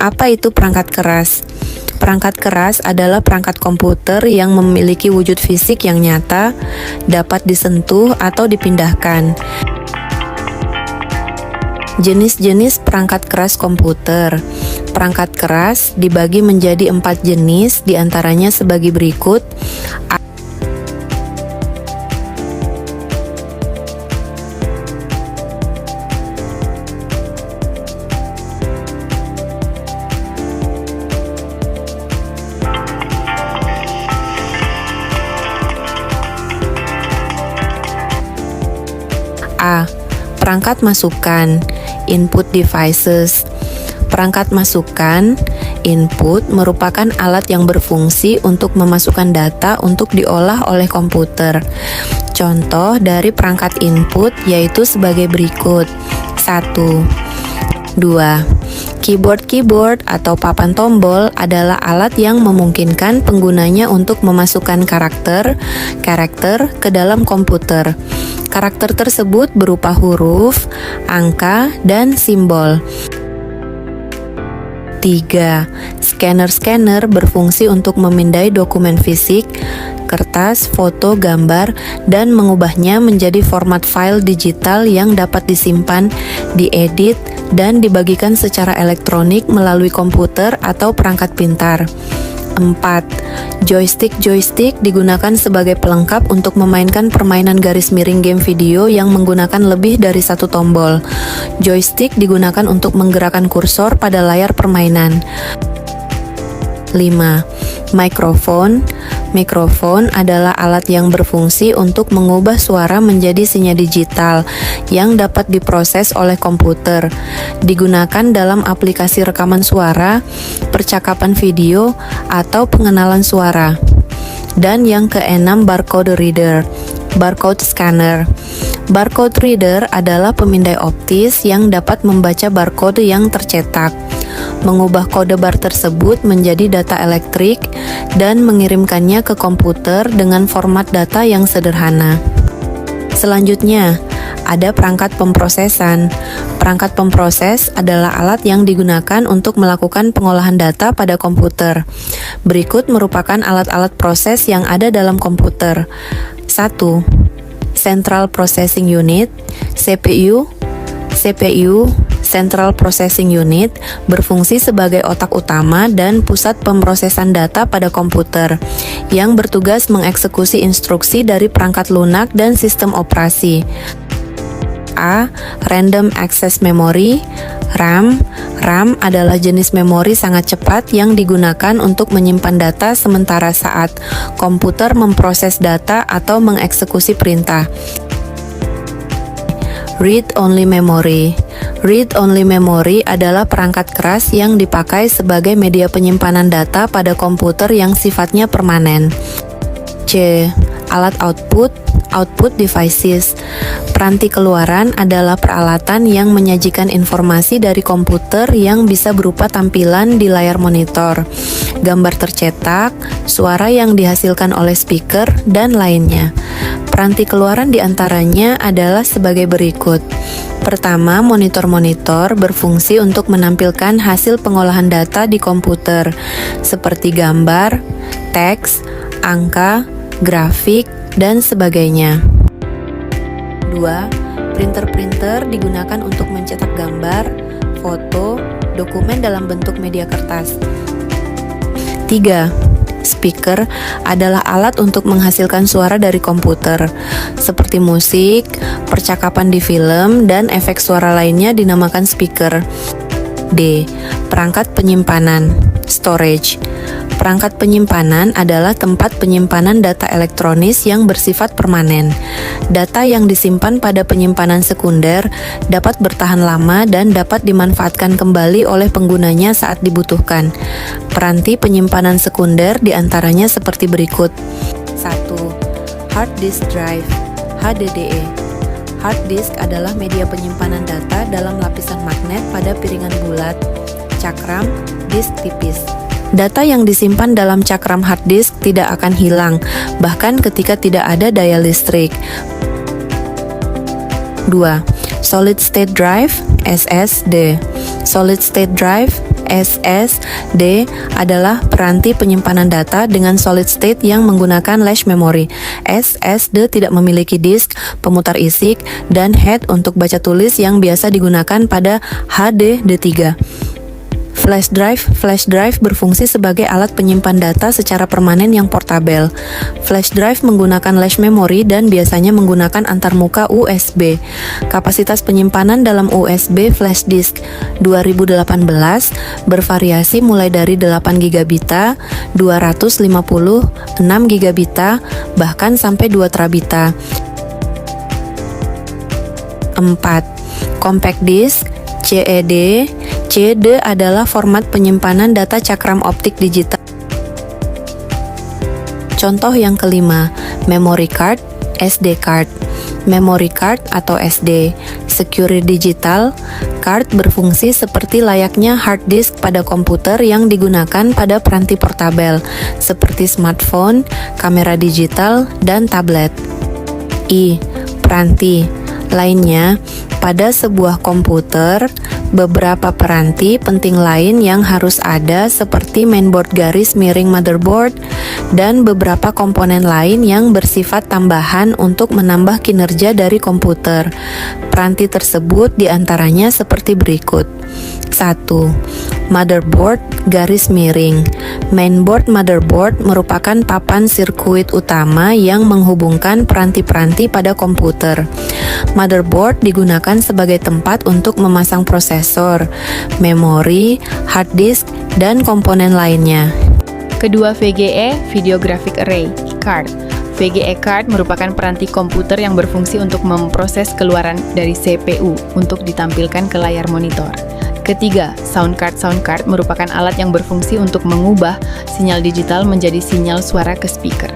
Apa itu perangkat keras? Perangkat keras adalah perangkat komputer yang memiliki wujud fisik yang nyata, dapat disentuh atau dipindahkan. Jenis-jenis perangkat keras komputer. Perangkat keras dibagi menjadi 4 jenis, diantaranya sebagai berikut. A. Perangkat masukan, input devices. Perangkat masukan, input, merupakan alat yang berfungsi untuk memasukkan data untuk diolah oleh komputer. Contoh dari perangkat input yaitu sebagai berikut. 1. 2. Keyboard atau papan tombol adalah alat yang memungkinkan penggunanya untuk memasukkan karakter ke dalam komputer. Karakter tersebut berupa huruf, angka, dan simbol. 3. Scanner berfungsi untuk memindai dokumen fisik, kertas, foto, gambar, dan mengubahnya menjadi format file digital yang dapat disimpan, diedit, dan dibagikan secara elektronik melalui komputer atau perangkat pintar. 4. Joystick digunakan sebagai pelengkap untuk memainkan permainan garis miring game video yang menggunakan lebih dari satu tombol. Joystick digunakan untuk menggerakkan kursor pada layar permainan. 5. Mikrofon adalah alat yang berfungsi untuk mengubah suara menjadi sinyal digital yang dapat diproses oleh komputer. Digunakan dalam aplikasi rekaman suara, percakapan video, atau pengenalan suara. Dan yang keenam, barcode scanner. Barcode reader adalah pemindai optis yang dapat membaca barcode yang tercetak, mengubah kode bar tersebut menjadi data elektrik, dan mengirimkannya ke komputer dengan format data yang sederhana. Selanjutnya, ada perangkat pemrosesan. Perangkat pemproses adalah alat yang digunakan untuk melakukan pengolahan data pada komputer. Berikut merupakan alat-alat proses yang ada dalam komputer. 1. Central Processing Unit, CPU, Central Processing Unit, berfungsi sebagai otak utama dan pusat pemrosesan data pada komputer, yang bertugas mengeksekusi instruksi dari perangkat lunak dan sistem operasi. A. Random Access Memory, RAM. RAM adalah jenis memori sangat cepat yang digunakan untuk menyimpan data sementara saat komputer memproses data atau mengeksekusi perintah. Read-only memory. Read-only memory adalah perangkat keras yang dipakai sebagai media penyimpanan data pada komputer yang sifatnya permanen. C. Alat output devices. Peranti keluaran adalah peralatan yang menyajikan informasi dari komputer yang bisa berupa tampilan di layar monitor, gambar tercetak, suara yang dihasilkan oleh speaker, dan lainnya. Peranti keluaran diantaranya adalah sebagai berikut. Pertama, monitor berfungsi untuk menampilkan hasil pengolahan data di komputer, seperti gambar, teks, angka, grafik, dan sebagainya. 2. Printer digunakan untuk mencetak gambar, foto, dokumen dalam bentuk media kertas. 3. Speaker adalah alat untuk menghasilkan suara dari komputer, seperti musik, percakapan di film, dan efek suara lainnya dinamakan speaker. D. Perangkat penyimpanan, storage. Perangkat penyimpanan adalah tempat penyimpanan data elektronis yang bersifat permanen. Data yang disimpan pada penyimpanan sekunder dapat bertahan lama dan dapat dimanfaatkan kembali oleh penggunanya saat dibutuhkan. Peranti penyimpanan sekunder diantaranya seperti berikut. 1. Hard disk drive, HDDE. Hard disk adalah media penyimpanan data dalam lapisan magnet pada piringan bulat, cakram, disk tipis. Data yang disimpan dalam cakram hard disk tidak akan hilang, bahkan ketika tidak ada daya listrik. 2. Solid State Drive, SSD. Solid State Drive SSD adalah peranti penyimpanan data dengan solid state yang menggunakan flash memory. SSD tidak memiliki disk, pemutar isik, dan head untuk baca tulis yang biasa digunakan pada HDD3. Flash drive berfungsi sebagai alat penyimpan data secara permanen yang portabel. Flash drive menggunakan flash memory dan biasanya menggunakan antarmuka USB. Kapasitas penyimpanan dalam USB flash disk 2018 bervariasi mulai dari 8 GB, 256 GB, bahkan sampai 2 terabita. 4. Compact disk CED. CED adalah format penyimpanan data cakram optik digital. Contoh yang kelima, memory card, SD card. Memory card atau SD, secure digital card berfungsi seperti layaknya hard disk pada komputer yang digunakan pada peranti portabel seperti smartphone, kamera digital, dan tablet. Peranti lainnya, pada sebuah komputer, beberapa peranti penting lain yang harus ada seperti mainboard garis miring motherboard dan beberapa komponen lain yang bersifat tambahan untuk menambah kinerja dari komputer. Peranti tersebut diantaranya seperti berikut. 1. Motherboard garis miring. Mainboard motherboard merupakan papan sirkuit utama yang menghubungkan peranti-peranti pada komputer. Motherboard digunakan sebagai tempat untuk memasang prosesor, memori, hard disk, dan komponen lainnya. Kedua, VGA, Video Graphic Array Card. VGA card merupakan peranti komputer yang berfungsi untuk memproses keluaran dari CPU untuk ditampilkan ke layar monitor. Ketiga, sound card. Sound card merupakan alat yang berfungsi untuk mengubah sinyal digital menjadi sinyal suara ke speaker.